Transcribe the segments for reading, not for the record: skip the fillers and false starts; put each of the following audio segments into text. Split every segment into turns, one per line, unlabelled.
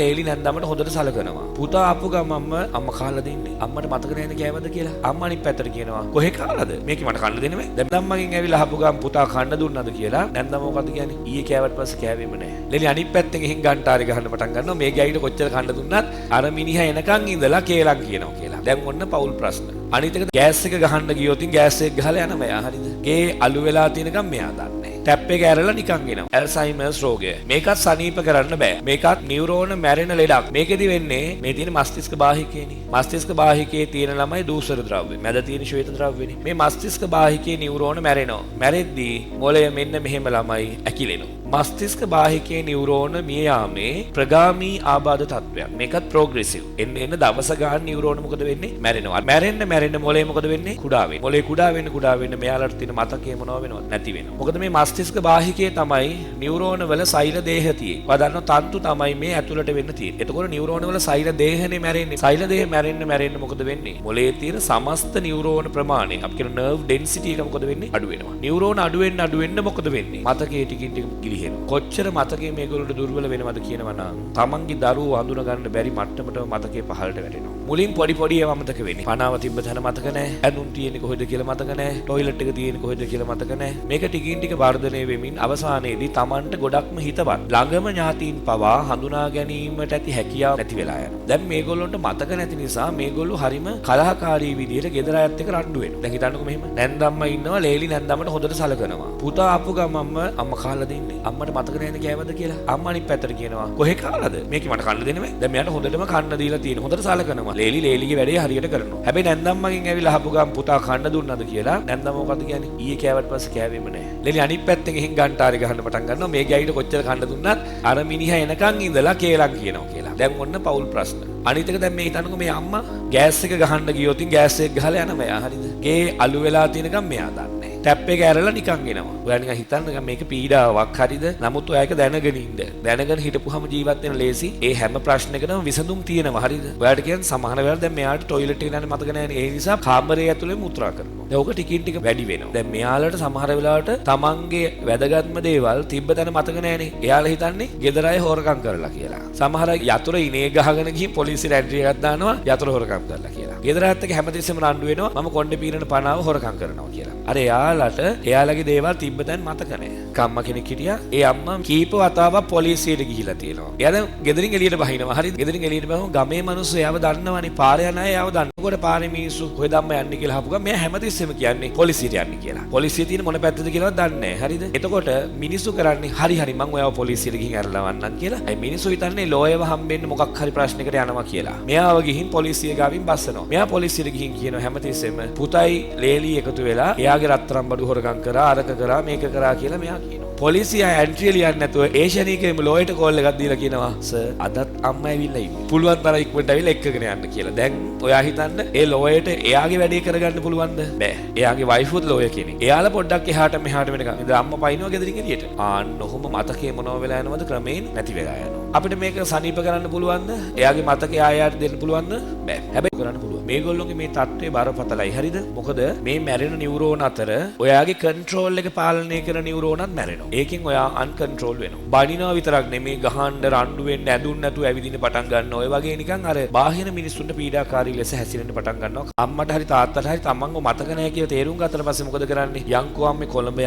ලේලි නැන්දමට හොඳට සලකනවා. පුතා ආපු ගමන්ම අම්මා කාලා දෙන්නේ. අම්මට මතක නැහැද කෑවද කියලා. අම්මා අනිත් පැත්තට කියනවා කොහෙ කාලාද? මේක මට කන්න දෙන්නේ නැහැ. දැන් අම්මගෙන් ඇවිල්ලා ආපු ගමන් පුතා කන්න දුන්නද කියලා නැන්දම මොකද කියන්නේ? ඊයේ කෑවට පස්සේ කෑවෙම නැහැ. ලේලි අනිත් පැත්තෙන් ගිහින් ගන්ටාරි ගහන්න පටන් ගන්නවා. මේ ගෑයිට කොච්චර කන්න දුන්නත් අර මිනිහා එනකන් ඉඳලා කේලම් කියනවා කියලා. දැන් ඔන්න පවුල් ප්‍රශ්න. අනිත් එක ගෑස් එක ගහන්න ගියොත් ගෑස් එක ගහලා යනවා යා හරිද? ගේ අලු වෙලා තියෙනකම් මෙයා දන්නේ. ටැප් එක ඇරලා නිකන් එනවා. ඇල්සයිමර්ස් රෝගය. මේකත් සනීප කරන්න බෑ. මේකත් නියුරෝන මැරෙන ලෙඩක්. මේකෙදි වෙන්නේ මේ තියෙන මස්තිෂ්ක බාහිකේනේ. මස්තිෂ්ක බාහිකයේ තියෙන ළමයි දූෂර ද්‍රව්‍ය. මැද තියෙන ශ්වේත ද්‍රව්‍යනේ. මේ මස්තිෂ්ක බාහිකයේ නියුරෝන මැරෙනවා. මැරෙද්දී මොළය මෙන්න මෙහෙම ළමයි ඇකිලෙනවා. මස්තිෂ්ක බාහිකයේ නියුරෝන මිය යාමේ ප්‍රගාමී ආබාධ තත්වයක්. මේකත් ප්‍රෝග්‍රෙසිව්. එන්න දවස ගන්න නියුරෝන මොකද වෙන්නේ? මැරෙනවා. මැරෙන්න මොළය මොකද වෙන්නේ? කුඩා වෙන්නේ. මොළය කුඩා වෙන්න මෙයාලට තියෙන මතකයේ මොනව වෙනවද? නැති වෙනවා. මොකද මේ මස්තිෂ්ක බාහිකයේ තමයි නියුරෝන වල සෛල දේහ තියෙන්නේ. වදන්න තන්තු තමයි මේ ඇතුළට වෙන්න තියෙන්නේ. එතකොට නියුරෝන වල සෛල දේහනේ මැරෙන්නේ. සෛල දේහ මැරෙන්න මොකද වෙන්නේ? මොළයේ තියෙන සමස්ත නියුරෝන ප්‍රමාණය අපි කියන නර්ව් ඩෙන්සිටි එක මොකද වෙන්නේ? අඩු වෙනවා. නියුරෝන අඩු වෙන්න මොකද වෙන්නේ? මතකයේ ටිකින් ටික ගිලිහෙනවා. කොච්චර මතකයේ මේගොල්ලෝට දුර්වල වෙනවද කියනවා නම් තමන්ගේ දරුවෝ අඳුන ගන්න බැරි මට්ටමට මතකයේ පහළට වැටෙනවා. මුලින් පොඩි ඒවා මතක වෙන්නේ. පනාව තිබ්බ තැන මතක නැහැ. ඇඳුම් තියෙන්නේ කොහෙද කියලා මතක නැහැ. টয়ලට් එක තියෙන්නේ කොහෙද කියලා මතක නැහැ. මේක ටිකින් ටික වර්ධනය වෙමින් අවසානයේදී Tamanට ගොඩක්ම හිතවත් ළඟම ඥාතීන් පවා හඳුනා ගැනීමට ඇති හැකියාව නැති වෙලා යනවා. දැන් මේගොල්ලන්ට මතක නැති නිසා මේගොල්ලෝ හරිම කලහකාරී විදියට ගෙදර අයත් එක්ක රණ්ඩු වෙනවා. දැන් හිතන්නකෝ මෙහෙම. නැන්දම්මා ඉන්නවා ලේලි නැන්දම්මට හොඳට සලකනවා. පුතා ආපු ගමන්ම අම්මා කාලා දෙන්නේ. අම්මට මතක නැහැද කෑවද කියලා. අම්මා අනිත් පැත්තට කියනවා කොහෙ කාලාද? මේක මට කන්න දෙන්නේ නැහැ. දැන් මෙයාට හොඳටම කන්න දීලා තියෙන. හොඳට සලකනවා. ලේලිගේ වැඩේ හරියට කරනවා. හැබැයි නැන්දම්මගෙන් ඇවිල්ලා ආපු ගමන් පුතා කන්න දුන්නද කියලා නැන්දම්ම මොකද කියන්නේ? ඊයේ කෑවට පස්සේ කෑවෙම නැහැ. ලේලි අනිත් පැත්තෙන් ගිහින් ගන්ටාරි ගහන්න පටන් ගන්නවා. මේ ගෑයිට කොච්චර කන්න දුන්නත් අර මිනිහා එනකන් ඉඳලා කේලම් කියනවා කියලා. දැන් ඔන්න පවුල් ප්‍රශ්න. අනිත් එක දැන් මේ හිතන්නකෝ මේ අම්මා ගෑස් එක ගහන්න ගියොත් ගෑස් එක ගහලා යනවා යා හරිද? ගේ අලු වෙලා තියෙනකම් මෙයා දන්නේ. ටැප් එක ඇරලා නිකන් එනවා. ඔයා නිකන් හිතන්න මේක පීඩාවක් හරිද? නමුත් ඔයා ඒක දැනගෙන ඉන්න. දැනගෙන හිටපුවාම ජීවත් වෙන ලේසි. ඒ හැම ප්‍රශ්නයකටම විසඳුම් තියෙනවා හරිද? ඔයාට කියන්නේ සමහර වෙලාවට දැන් මෙයාට টয়ලට් එක යන්න මතක නැහැ. ඒ නිසා කාමරයේ ඇතුලේ මුත්‍රා කරනවා. දැන් ඕක ටිකින් ටික වැඩි වෙනවා. දැන් මෙයාලට සමහර වෙලාවට තමන්ගේ වැදගත්ම දේවල් තිබ්බ තැන මතක නැහැනේ. එයාලා හිතන්නේ ගෙදර අය හොරකම් කරලා කියලා. සමහර යතුර ඉනේ ගහගෙන ගිහින් පොලිසියට ඇඩ්‍රි එකක් දානවා යතුර හොරකම් කරලා කියලා. ගෙදර අයත් එක්ක හැමතිස්සෙම රණ්ඩු වෙනවා මම කොණ්ඩේ පීනන පනාව හොරකම් කරනවා කියලා. අර එයාලට එයාලගේ දේවල් තිබ්බ තැන මතක නැහැ. කම්ම කෙනෙක් හිටියා. ඒ අම්මා කීප වතාවක් පොලිසියට ගිහිලා තියෙනවා. එයා දැන් ගෙදරින් එළියට බහිනවා. හරිද? ගෙදරින් එළියට බහුවම ගමේ මිනිස්සු එයාව දන්නවනේ. පාරේ යන අය එයාව දන්නකොට පාරේ මිනිස්සු කොහෙද අම්මා යන්නේ කියලා අහපු ගමන් මෙයා හැමතිස්සෙම කියන්නේ පොලිසියට යන්නේ කියලා. පොලිසිය තියෙන මොන පැත්තද කියලාවත් දන්නේ නැහැ. හරිද? එතකොට මිනිස්සු කරන්නේ හරි මං ඔයාව පොලිසියට ගිහින් අරලා වන්නම් කියලා. ඒ මිනිස්සු හිතන්නේ ලෝයව හම්බෙන්න මොකක් හරි ප්‍රශ්නයකට යනවා කියලා. මෙයාව ගිහින් පොලිසිය ගාවින් බස්සනවා. මෙයා පොලිසියට ගිහින් කියනවා හැමතිස්සෙම පුතයි ලේලි එකතු වෙලා එයාගේ රත්තරන් බඩු හොරගම් කරා අරක කරා මේක කරා කියලා මෙයා කියනවා. පොලිසිය එන්ට්‍රි ලියන්නේ නැතුව ඒෂණීකේම ලෝයට කෝල් එකක් දීලා කියනවා සර් අදත් අම්මා ඇවිල්ලා ඉන්නේ. පුළුවන් තරම් ඉක්මනට ඇවිල්ලා එක්කගෙන යන්න කියලා. දැන් ඔයා හිතන්න ඒ ලෝයට එයාගේ වැඩේ කරගන්න පුළුවන්ද? බෑ. එයාගේ වයිෆුත් ලෝය කෙනෙක්. එයාලා පොඩ්ඩක් එහාට මෙහාට වෙනකන් ඉතින් අම්මා පයින්නවා ගෙදරින් එළියට. ආන්න ඔහොම මතකේ මොනව වෙලා යනවද ක්‍රමයෙන් නැති වෙලා යනවා. අපිට මේක සනීප කරන්න පුළුවන්ද? එයාගේ මතකේ ආයෙත් දෙන්න පුළුවන්ද? බෑ. හැබැයි කරන්න පුළුවන්. මේගොල්ලෝගේ මේ තත්ත්වය බරපතලයි. හරිද? මොකද මේ මැරෙන නියුරෝන අතර ඔයාගේ කන්ට්‍රෝල් එක පාලනය කරන නියුරෝනත් මැරෙනවා. ඒකෙන් ඔයා අන්කන්ට්‍රෝල් වෙනවා. බනිනවා විතරක් නෙමේ ගහන්න රණ්ඩු වෙන්න ඇඳුන් නැතුව ඇවිදින්න පටන් ගන්නවා. ඔය වගේ නිකන් අර බාහිර මිනිස්සුන්ට පීඩාකාරී ලෙස හැසිරෙන්න පටන් ගන්නවා. අම්මට හරි තාත්තට හරි තමන්ව මතක නැහැ කියලා තේරුම් ගත්තට පස්සේ මොකද කරන්නේ? යන්කෝ අම්මේ කොළඹ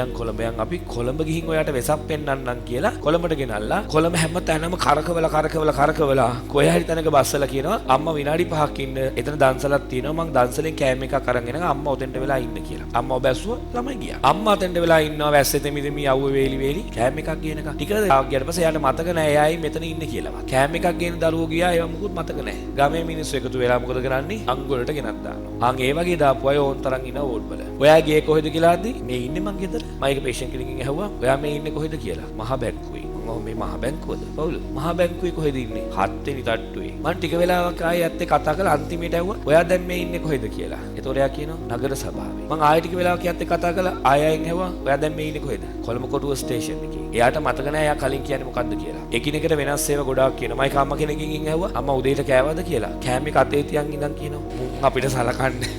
යන් අපි කොළඹ ගිහින් ඔයාට වෙසක් පෙන්නන්නම් කියලා කොළඹට ගෙනල්ලා කොළඹ හැම තැනම කරකවලා කොහේ හරි තැනක බස්සලා කියනවා අම්මා විනාඩි 5ක් ඉන්න. එතන දන්සලක් තියෙනවා. මං දන්සලෙන් කෑම එකක් අරන් එනවා. අම්මා ඔතෙන්ට වෙලා ඉන්න කියලා. අම්මා බැස්සුවා ළමයි ගියා. අම්මා ඔතෙන්ට වෙලා ඉන්නවා වැස්සේ තෙමි අවුවේ වේලි කෑම එකක් ගේනකම් ටික දවසක් ගියාට පස්සේ එයාට මතක නැහැ එයායි මෙතන ඉන්නේ කියලා. කෑම එකක් ගේන දරුවෝ ගියා ඒවා මුකුත් මතක නැහැ. ගමේ මිනිස්සු එකතු වෙලා මොකද කරන්නේ? අංගොලට ගෙනත් දානවා. ඒ වගේ දාපු අය ඕන් තරම් ඉන ඕඩ් වල. ඔයා ගියේ කොහෙද කියලාදී මේ ඉන්නේ මං ගෙදර. මම ඒක පේෂන්ට් කෙනෙක්ගෙන් ඇහුවා. ඔයා මේ ඉන්නේ කොහෙද කියලා. මහ බැංකුවේ. මම මේ මහ බැංකුවද? පවුල. මහ බැංකුවේ කොහෙද ඉන්නේ? 7 වෙනි තට්ටුවේ. මං ටික වෙලාවක් ආයෙ ඇත්තේ කතා කරලා අන්තිමේට ඇහුවා. ඔයා දැන් මේ ඉන්නේ කොහෙද කියලා. ඒතකොට එයා කියනවා නගර සභාවේ. මං ආයෙ ටික වෙලාවක් ඇත්තේ කතා කරලා ආයෙන් ඇහුවා. ඔයා දැන් මේ ඉන්නේ කොහෙද? කොළඹ කොටුව ස්ටේෂන් එකේ. එයාට මතක නැහැ එයා කලින් කියන්නේ මොකද්ද කියලා. එකිනෙකට වෙනස් ඒවා ගොඩාක් කියනවා. මයික අම්මා කෙනෙක්ගෙන් ඇහුවා. අම්මා උදේට කෑවද කියලා. කෑම එක අතේ තියන් ඉඳන් කියනවා. මුන් අපිට සලකන්නේ.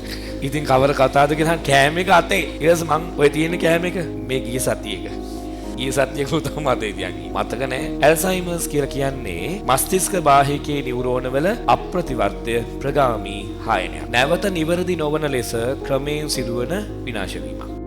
ඉතින් කවර කතාවද කියලා කෑම එක අතේ. ඊට පස්සේ මං ඔය තියෙන කෑම එක මේ ගිය සතියේක. ඊ සත්‍යකුත් මතේ තියන්නේ. මතක නැහැ. ඇල්සයිමර්ස් කියලා කියන්නේ මස්තිෂ්ක බාහිකයේ නියුරෝන වල අප්‍රතිවර්ත්‍ය ප්‍රගාමී හායනයක්. නැවත නිවැරදි නොවන ලෙස ක්‍රමයෙන් සිදුවන විනාශ වීමක්.